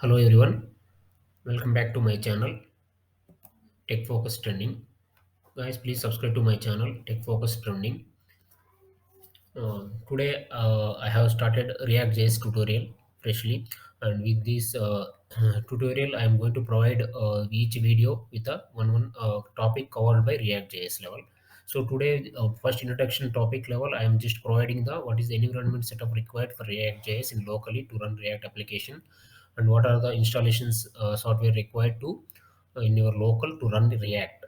Hello everyone, welcome back to my channel Tech Focus Trending. Guys, please subscribe to my channel Tech Focus Trending. Today I have started ReactJS tutorial freshly, and with this tutorial I am going to provide each video with a one topic covered by ReactJS level. So today, first introduction topic level, I am just providing the what is the environment setup required for ReactJS in locally to run React application, and what are the installations software required to in your local to run the React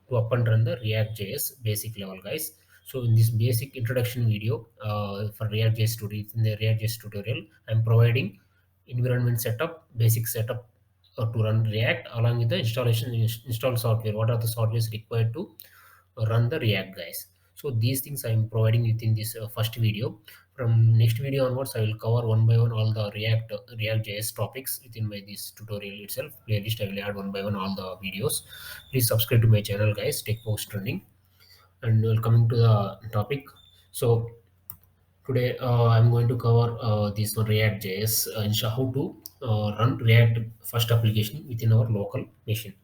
to up and run the React.js basic level, guys. So in this basic introduction video for React.js tutorial, in the React.js tutorial, I'm providing environment setup, basic setup to run React along with the install software. What are the softwares required to run the React, guys? So these things I'm providing within this first video. From next video onwards, I will cover one by one all the React.js topics within my this tutorial itself. Playlist I will add one by one all the videos. Please subscribe to my channel, guys. Tech Post Trending. And coming to the topic. So today I'm going to cover this one React.js and show how to run React first application within our local machine.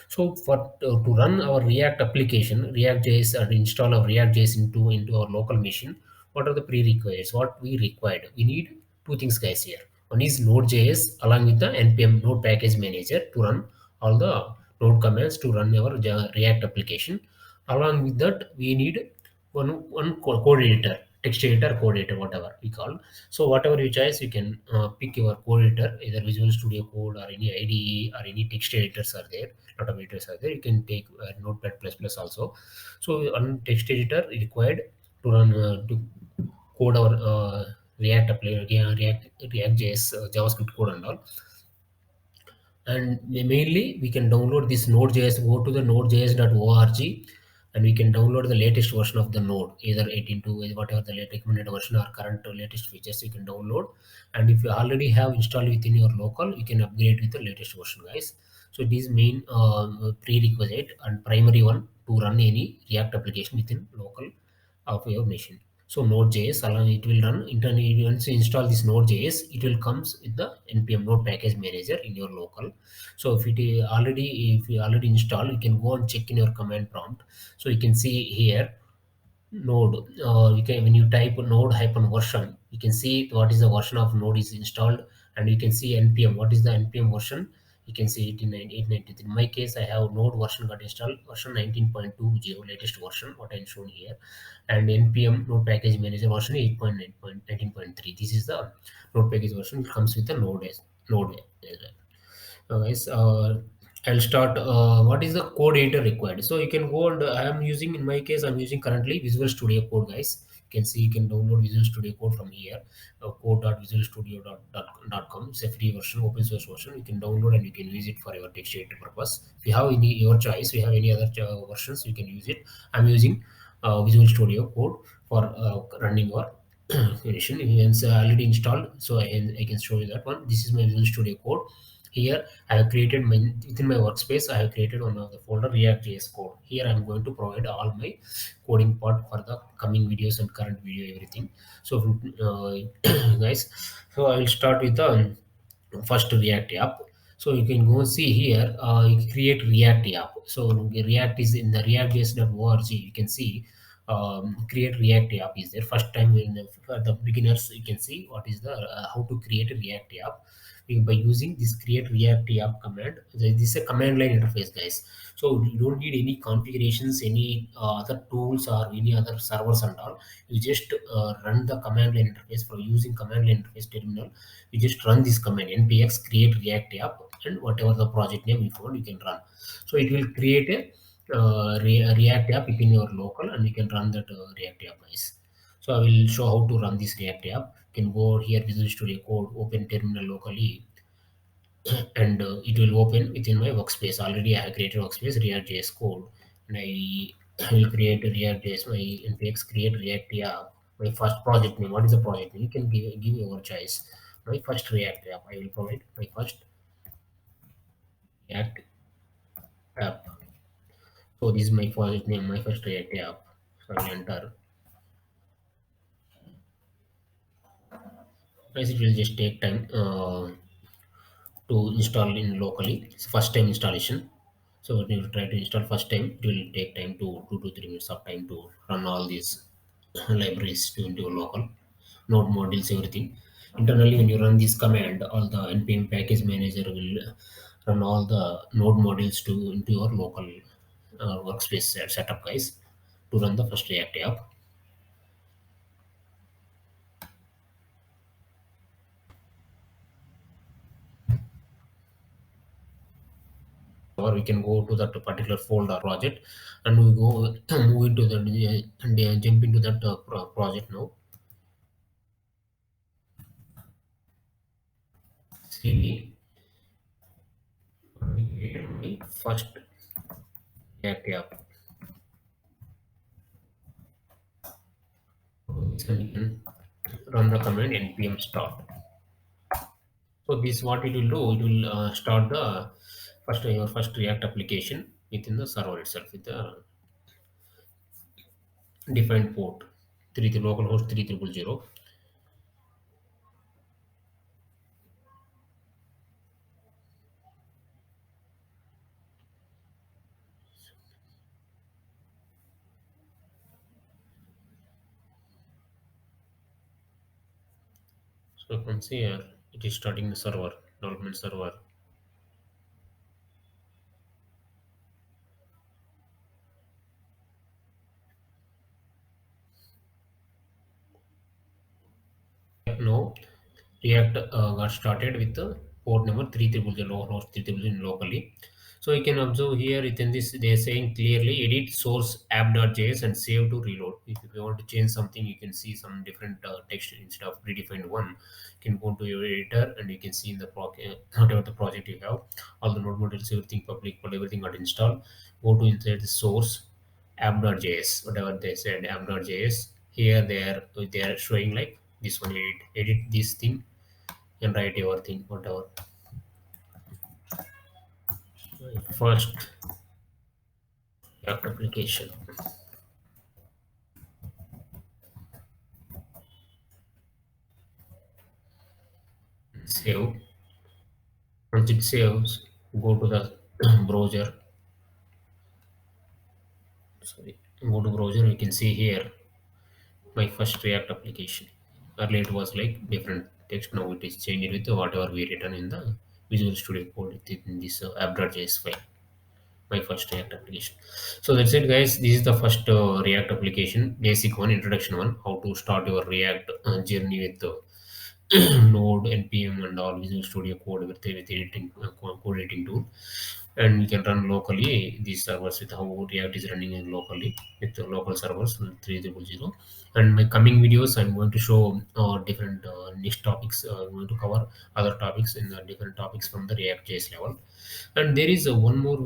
So for to run our React application, React.js and install our React.js into our local machine, what are the prerequisites? What we required? We need two things, guys. Here, one is Node.js along with the npm Node Package Manager to run all the Node commands to run our React application. Along with that, we need code editor, text editor, code editor, whatever we call. So whatever you choose, you can pick your code editor, either Visual Studio Code or any IDE or any text editors are there. Lot of editors are there. You can take Notepad plus plus also. So on text editor required to run to code our React application, React.js JavaScript code and all. And mainly we can download this node.js, go to the nodejs.org, and we can download the latest version of the node, either 18 to whatever the recommended version or current latest features you can download. And if you already have installed within your local, you can upgrade with the latest version, guys. So these main prerequisite and primary one to run any React application within local of your machine. So Node.js, along it will run internally. Once you install this Node.js, it will comes with the npm Node Package Manager in your local. So if you already installed, you can go and check in your command prompt. So you can see here node. You can when you type node hyphen version, you can see what is the version of node is installed, and you can see npm. What is the npm version? You can see it in 893. In my case, I have node version got installed, version 19.20, latest version, what I'm showing here, and npm node package manager version 8.9.19.3. This is the node package version. It comes with the node. Guys, I'll start. What is the code editor required? So you can go and I am using, in my case, I'm using currently Visual Studio Code, guys. You can see you can download Visual Studio Code from here, code.visualstudio.com. It's a free version, open source version. You can download and you can use it for your text editor purpose. If you have any your choice, if you have any other versions, you can use it. I'm using Visual Studio Code for running your edition. It's already installed, so I can show you that one. This is my Visual Studio Code. Here I have created within my workspace. I have created one of the folder React.js code. Here I am going to provide all my coding part for the coming videos and current video, everything. So guys, so I will start with the first React app. So you can go see here, you create React app. So React is in the reactjs.org. You can see create React app is there. First time for the beginners, you can see what is the how to create a React app by using this create React app command. This is a command line interface, guys. So you don't need any configurations, any other tools or any other servers and all. You just run the command line interface. For using command line interface terminal, you just run this command npx create React app, and whatever the project name you found, you can run. So it will create a React app within your local, and you can run that React app, guys. So I will show how to run this React app. You can go here, Visual Studio Code, open terminal locally, and it will open within my workspace. Already I have created workspace React.js code, and I will create a React.js, my npx create React app, my first project name. What is the project name? You can give your choice. My first React app. I will provide my first React app. So this is my project name, my first React app. So I will enter. Guys, it will just take time. to install in locally. It's first time installation. So when you try to install first time, it will take time to 2 to 3 minutes of time to run all these libraries to into your local node modules, everything. Internally, when you run this command, all the npm package manager will run all the node modules to into your local workspace setup, guys, to run the first React app. Or we can go to that particular folder project, and we go move into the and jump into that project now. See, my first React app. So we can run the command npm start. So this what it will do, it will start the first your first React application within the server itself with the defined port 3 localhost 3000. So you can see here it is starting the server, development server. Now React got started with the port number 3000, host 3000 locally. So you can observe here within this they are saying clearly edit source app.js and save to reload. If you want to change something, you can see some different text instead of predefined one. You can go to your editor and you can see in the whatever the project you have, all the node modules, everything public, but everything got installed. Go to inside the source app.js, whatever they said app.js. Here they are showing like this one, edit this thing and write your thing, whatever. First app application, save. Once it saves, go to the browser. Sorry, go to browser. You can see here my first React application. Earlier it was like different text. Now it is changed with whatever we written in the Visual Studio Code in this app.js file. My first React application. So that's it, guys. This is the first React application, basic one, introduction one, how to start your React journey with Node, npm, and all Visual Studio Code with editing code editing tool. And you can run locally these servers with how React is running in locally with the local servers 3000. And my coming videos, I'm going to show different niche topics. I'm going to cover other topics in the different topics from the React.js level. And there is one more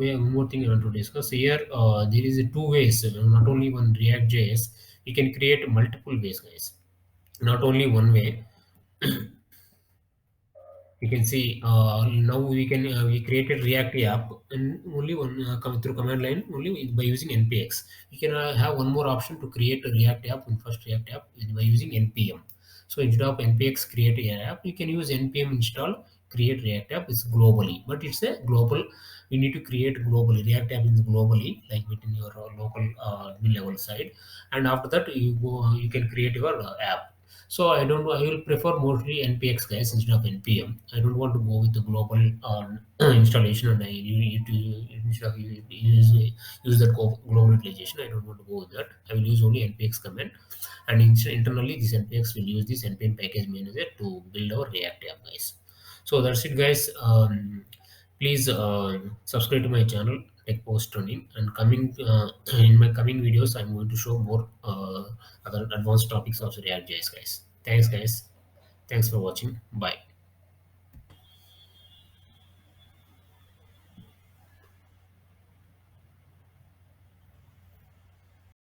thing I want to discuss here. There is two ways, not only one React.js. You can create multiple ways, guys. Not only one way. You can see now we created React app and only one through command line only by using npx. You can have one more option to create a React app in first React app is by using npm. So instead of npx create an app, you can use npm install create React app. It's globally, but it's a global. You need to create globally. React app is globally, like within your local level side, and after that you go you can create your app. So I don't. I will prefer mostly npx, guys, instead of npm. I don't want to go with the global installation, and I need to instead of use that global utilization. I don't want to go with that. I will use only npx command, and internally this npx will use this npm package manager to build our React app, guys. So that's it, guys. Please subscribe to my channel tech post training, and coming in my coming videos I'm going to show more other advanced topics of React.js, guys. Thanks, guys. Thanks for watching. Bye.